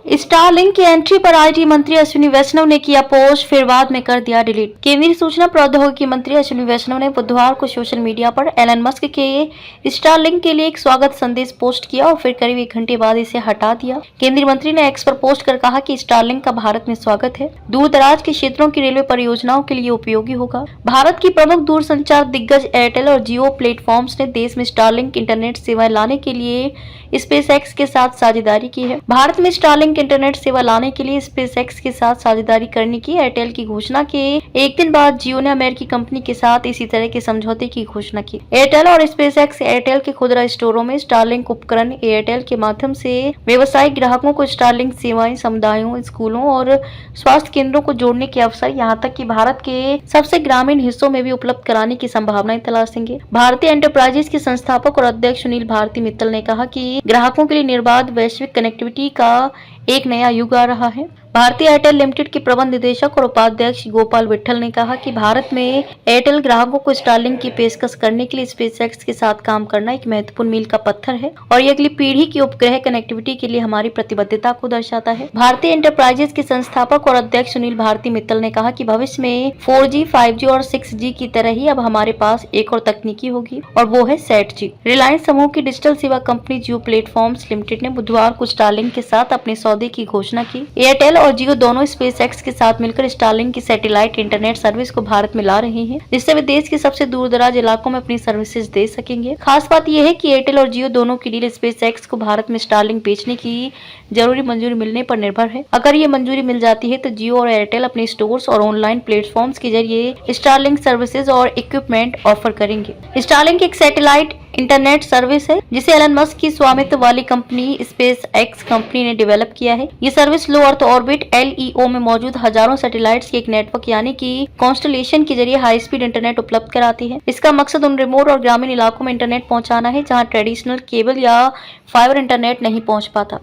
Starlink की entry पर IT मंत्री अश्विनी वैष्णव ने किया पोस्ट, फिर बाद में कर दिया डिलीट। केंद्रीय सूचना प्रौद्योगिकी मंत्री अश्विनी वैष्णव ने बुधवार को सोशल मीडिया पर एलन मस्क के स्टारलिंक के लिए एक स्वागत संदेश पोस्ट किया और फिर करीब 1 घंटे बाद इसे हटा दिया। केंद्रीय मंत्री ने एक्स पर पोस्ट कर कहा कि स्टारलिंक का भारत में स्वागत है, दूर दराज के क्षेत्रों की रेलवे परियोजनाओं के लिए उपयोगी होगा। भारत की प्रमुख दूरसंचार दिग्गज एयरटेल और जियो प्लेटफॉर्म्स ने देश में स्टारलिंक इंटरनेट सेवाएं लाने के लिए स्पेसएक्स के साथ साझेदारी की है। भारत में स्टारलिंक इंटरनेट सेवा लाने के लिए स्पेसएक्स के साथ साझेदारी करने की एयरटेल की घोषणा के एक दिन बाद जियो ने अमेरिकी कंपनी के साथ इसी तरह के समझौते की घोषणा की। एयरटेल और स्पेसएक्स एयरटेल के खुदरा स्टोरों में स्टारलिंक उपकरण एयरटेल के माध्यम से व्यवसायिक ग्राहकों को स्टारलिंक सेवाएं समुदायों, स्कूलों और स्वास्थ्य केंद्रों को जोड़ने के अवसर, यहाँ तक कि भारत के सबसे ग्रामीण हिस्सों में भी उपलब्ध कराने की संभावनाएं तलाशेंगे। भारतीय एंटरप्राइजेज के संस्थापक और अध्यक्ष सुनील भारती मित्तल ने कहा कि ग्राहकों के लिए निर्बाध वैश्विक कनेक्टिविटी का एक नया युग आ रहा है। भारतीय एयरटेल लिमिटेड के प्रबंध निदेशक और उपाध्यक्ष गोपाल विट्ठल ने कहा कि भारत में एयरटेल ग्राहकों को स्टारलिंक की पेशकश करने के लिए स्पेसएक्स के साथ काम करना एक महत्वपूर्ण मील का पत्थर है और ये अगली पीढ़ी की उपग्रह कनेक्टिविटी के लिए हमारी प्रतिबद्धता को दर्शाता है। भारतीय एंटरप्राइजेज के संस्थापक और अध्यक्ष सुनील भारती मित्तल ने कहा कि भविष्य में 4G, 5G और 6G की तरह ही अब हमारे पास एक और तकनीकी होगी और वो है SAT-G। रिलायंस समूह की डिजिटल सेवा कंपनी जियो प्लेटफॉर्म्स लिमिटेड ने बुधवार को स्टारलिंक के साथ अपने सौदे की घोषणा की। एयरटेल और जियो दोनों स्पेसएक्स के साथ मिलकर स्टारलिंक की सैटेलाइट इंटरनेट सर्विस को भारत में ला रहे हैं, जिससे वे देश के सबसे दूर दराज इलाकों में अपनी सर्विसेज दे सकेंगे। खास बात यह है कि एयरटेल और जियो दोनों की डील स्पेसएक्स को भारत में स्टारलिंक बेचने की जरूरी मंजूरी मिलने पर निर्भर है। अगर ये मंजूरी मिल जाती है तो जियो और एयरटेल अपने स्टोर्स और ऑनलाइन प्लेटफॉर्म्स के जरिए स्टारलिंक सर्विसेज और इक्विपमेंट ऑफर करेंगे। स्टारलिंक एक सैटेलाइट इंटरनेट सर्विस है जिसे एलन मस्क की स्वामित्व वाली कंपनी स्पेसएक्स कंपनी ने डेवलप किया है। ये सर्विस लो अर्थ ऑर्बिट LEO में मौजूद हजारों सैटेलाइट्स के एक नेटवर्क यानी कि कॉन्स्टलेशन के जरिए हाई स्पीड इंटरनेट उपलब्ध कराती है। इसका मकसद उन रिमोट और ग्रामीण इलाकों में इंटरनेट पहुंचाना है जहां ट्रेडिशनल केबल या फाइबर इंटरनेट नहीं पहुंच पाता।